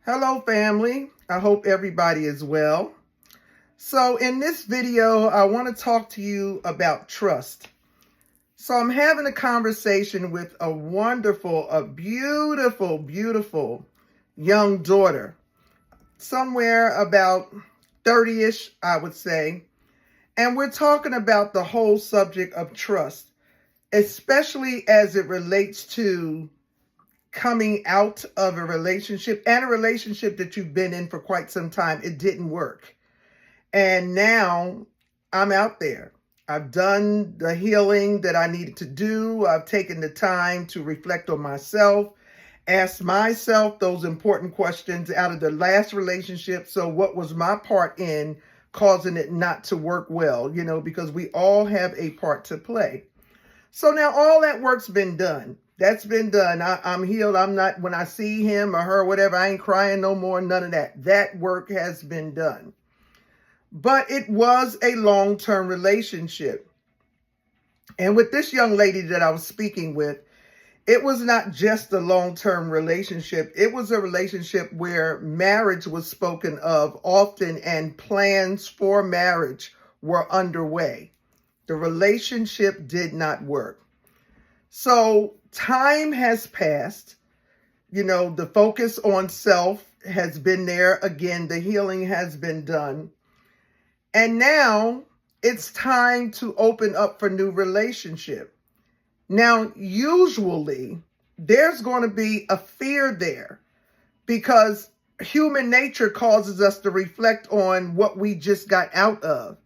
Hello, family. I hope everybody is well. So in this video, I want to talk to you about trust. So I'm having a conversation with a beautiful young daughter, somewhere about 30-ish, I would say. And we're talking about the whole subject of trust, especially as it relates to coming out of a relationship and a relationship that you've been in for quite some time. It didn't work. And now I'm out there. I've done the healing that I needed to do. I've taken the time to reflect on myself, ask myself those important questions out of the last relationship. So what was my part in causing it not to work well? Because we all have a part to play. So now all that work's been done. That's been done. I'm healed. I'm not, when I see him or her, whatever, I ain't crying no more, none of that. That work has been done. But it was a long-term relationship. And with this young lady that I was speaking with, it was not just a long-term relationship. It was a relationship where marriage was spoken of often and plans for marriage were underway. The relationship did not work. So time has passed. The focus on self has been there. Again, the healing has been done. And now it's time to open up for new relationship. Now, usually there's going to be a fear there because human nature causes us to reflect on what we just got out of.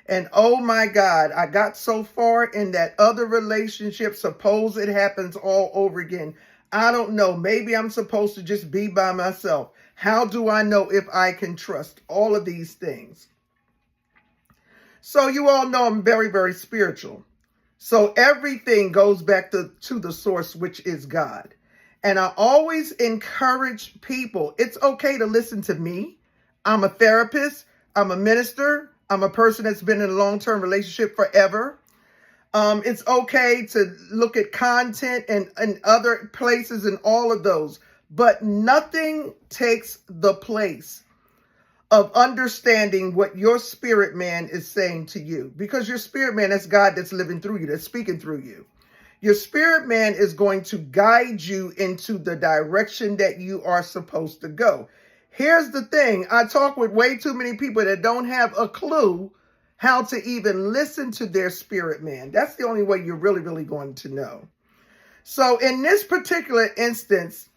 And oh my God, I got so far in that other relationship. Suppose it happens all over again. I don't know. Maybe I'm supposed to just be by myself. How do I know if I can trust? All of these things. So you all know I'm very spiritual. So everything goes back to the source, which is God. And I always encourage people, it's okay to listen to me. I'm a therapist. I'm a minister. I'm a person that's been in a long-term relationship forever. It's okay to look at content and other places and all of those. But nothing takes the place of understanding what your spirit man is saying to you. Because your spirit man, that's God that's living through you, that's speaking through you. Your spirit man is going to guide you into the direction that you are supposed to go. Here's the thing. I talk with way too many people that don't have a clue how to even listen to their spirit man. That's the only way you're really going to know. So in this particular instance,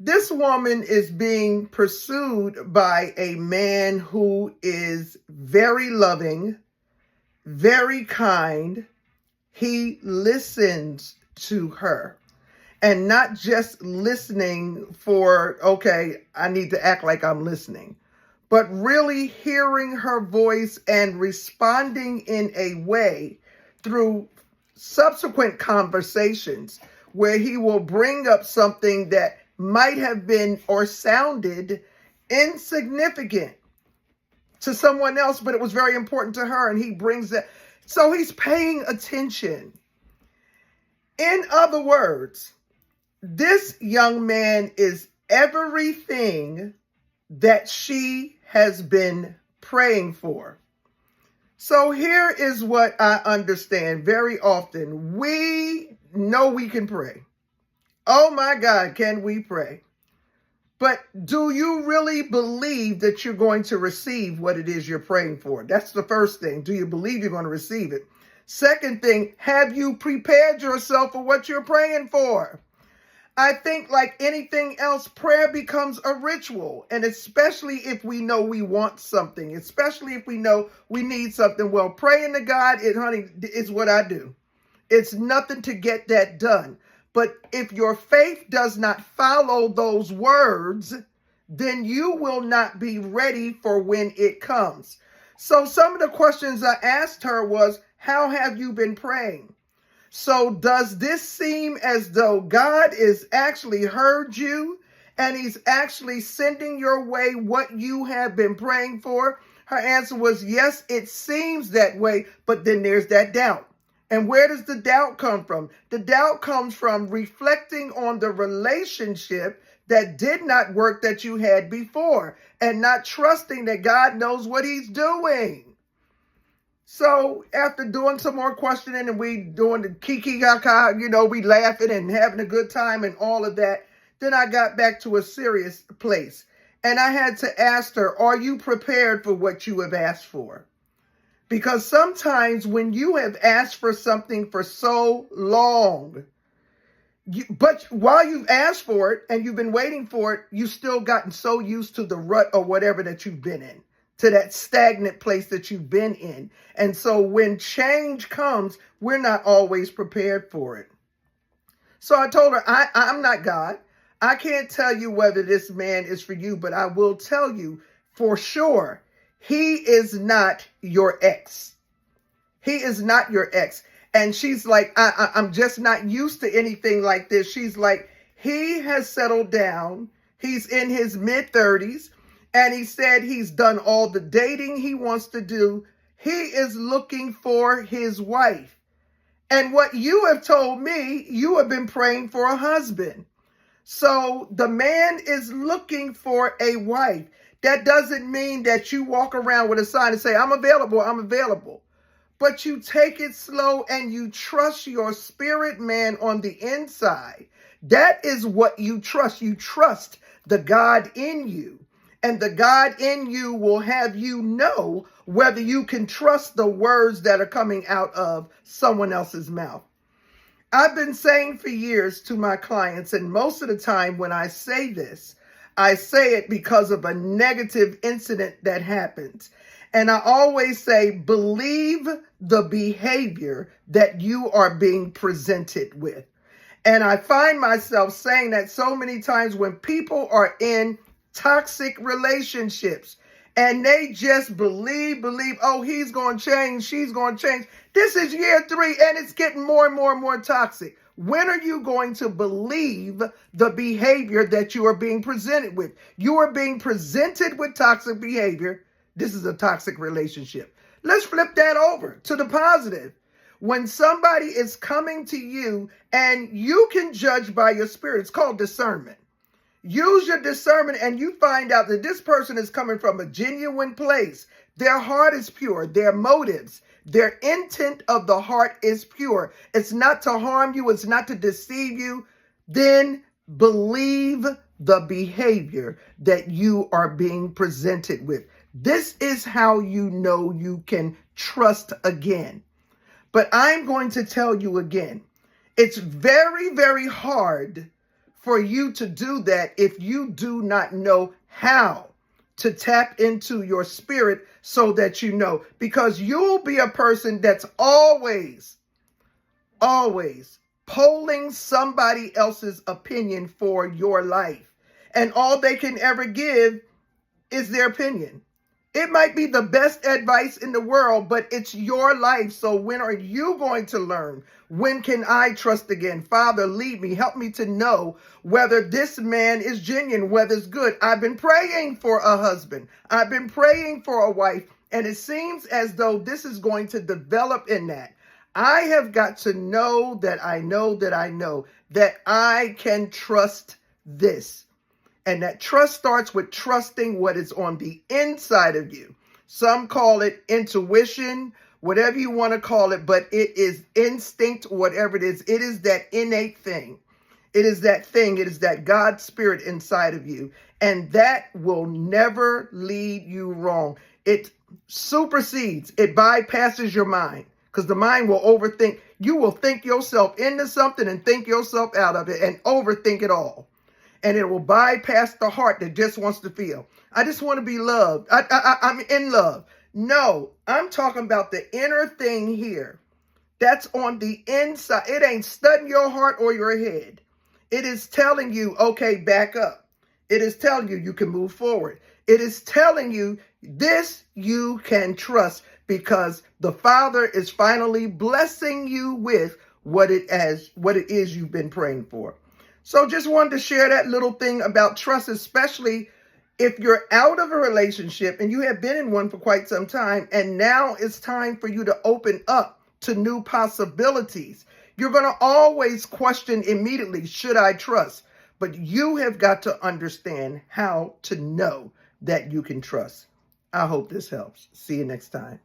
this woman is being pursued by a man who is very loving, very kind. He listens to her. And not just listening for, okay, I need to act like I'm listening, but really hearing her voice and responding in a way through subsequent conversations where he will bring up something that might have been or sounded insignificant to someone else, but it was very important to her. And he brings that. So he's paying attention. In other words, this young man is everything that she has been praying for. So here is what I understand very often. We know we can pray. Oh my God, can we pray? But do you really believe that you're going to receive what it is you're praying for? That's the first thing. Do you believe you're going to receive it? Second thing, have you prepared yourself for what you're praying for? I think like anything else, prayer becomes a ritual. And especially if we know we want something, especially if we know we need something. Well, praying to God, honey, is what I do. It's nothing to get that done. But if your faith does not follow those words, then you will not be ready for when it comes. So some of the questions I asked her was, how have you been praying? So does this seem as though God is actually heard you and he's actually sending your way what you have been praying for? Her answer was, yes, it seems that way, but then there's that doubt. And where does the doubt come from? The doubt comes from reflecting on the relationship that did not work that you had before, and not trusting that God knows what he's doing. So after doing some more questioning and we doing the kiki kaka, we laughing and having a good time and all of that, then I got back to a serious place. And I had to ask her, are you prepared for what you have asked for? Because sometimes when you have asked for something for so long, but while you've asked for it and you've been waiting for it, you've still gotten so used to the rut or whatever that you've been in, to that stagnant place that you've been in. And so when change comes, we're not always prepared for it. So I told her, I'm not God. I can't tell you whether this man is for you, but I will tell you for sure, he is not your ex. He is not your ex. And she's like, I'm just not used to anything like this. She's like, he has settled down. He's in his mid-30s. And he said he's done all the dating he wants to do. He is looking for his wife. And what you have told me, you have been praying for a husband. So the man is looking for a wife. That doesn't mean that you walk around with a sign and say, I'm available, I'm available. But you take it slow and you trust your spirit man on the inside. That is what you trust. You trust the God in you. And the God in you will have you know whether you can trust the words that are coming out of someone else's mouth. I've been saying for years to my clients, and most of the time when I say this, I say it because of a negative incident that happens. And I always say, believe the behavior that you are being presented with. And I find myself saying that so many times when people are in toxic relationships and they just believe, oh, he's going to change, she's going to change. This is year 3 and it's getting more and more and more toxic. When are you going to believe the behavior that you are being presented with? You are being presented with toxic behavior. This is a toxic relationship. Let's flip that over to the positive. When somebody is coming to you and you can judge by your spirit, it's called discernment. Use your discernment and you find out that this person is coming from a genuine place. Their heart is pure. Their motives, their intent of the heart is pure. It's not to harm you. It's not to deceive you. Then believe the behavior that you are being presented with. This is how you know you can trust again. But I'm going to tell you again, it's very, very hard for you to do that if you do not know how to tap into your spirit so that you know. Because you'll be a person that's always polling somebody else's opinion for your life. And all they can ever give is their opinion. It might be the best advice in the world, but it's your life. So when are you going to learn? When can I trust again? Father, lead me. Help me to know whether this man is genuine, whether it's good. I've been praying for a husband. I've been praying for a wife. And it seems as though this is going to develop in that. I have got to know that I know that I know that I can trust this. And that trust starts with trusting what is on the inside of you. Some call it intuition, whatever you want to call it, but it is instinct, whatever it is. It is that innate thing. It is that thing. It is that God spirit inside of you. And that will never lead you wrong. It supersedes, it bypasses your mind because the mind will overthink. You will think yourself into something and think yourself out of it and overthink it all. And it will bypass the heart that just wants to feel. I just want to be loved. I'm in love. No, I'm talking about the inner thing here. That's on the inside. It ain't studying your heart or your head. It is telling you, okay, back up. It is telling you you can move forward. It is telling you this you can trust because the Father is finally blessing you with what it is you've been praying for. So just wanted to share that little thing about trust, especially if you're out of a relationship and you have been in one for quite some time, and now it's time for you to open up to new possibilities. You're going to always question immediately, should I trust? But you have got to understand how to know that you can trust. I hope this helps. See you next time.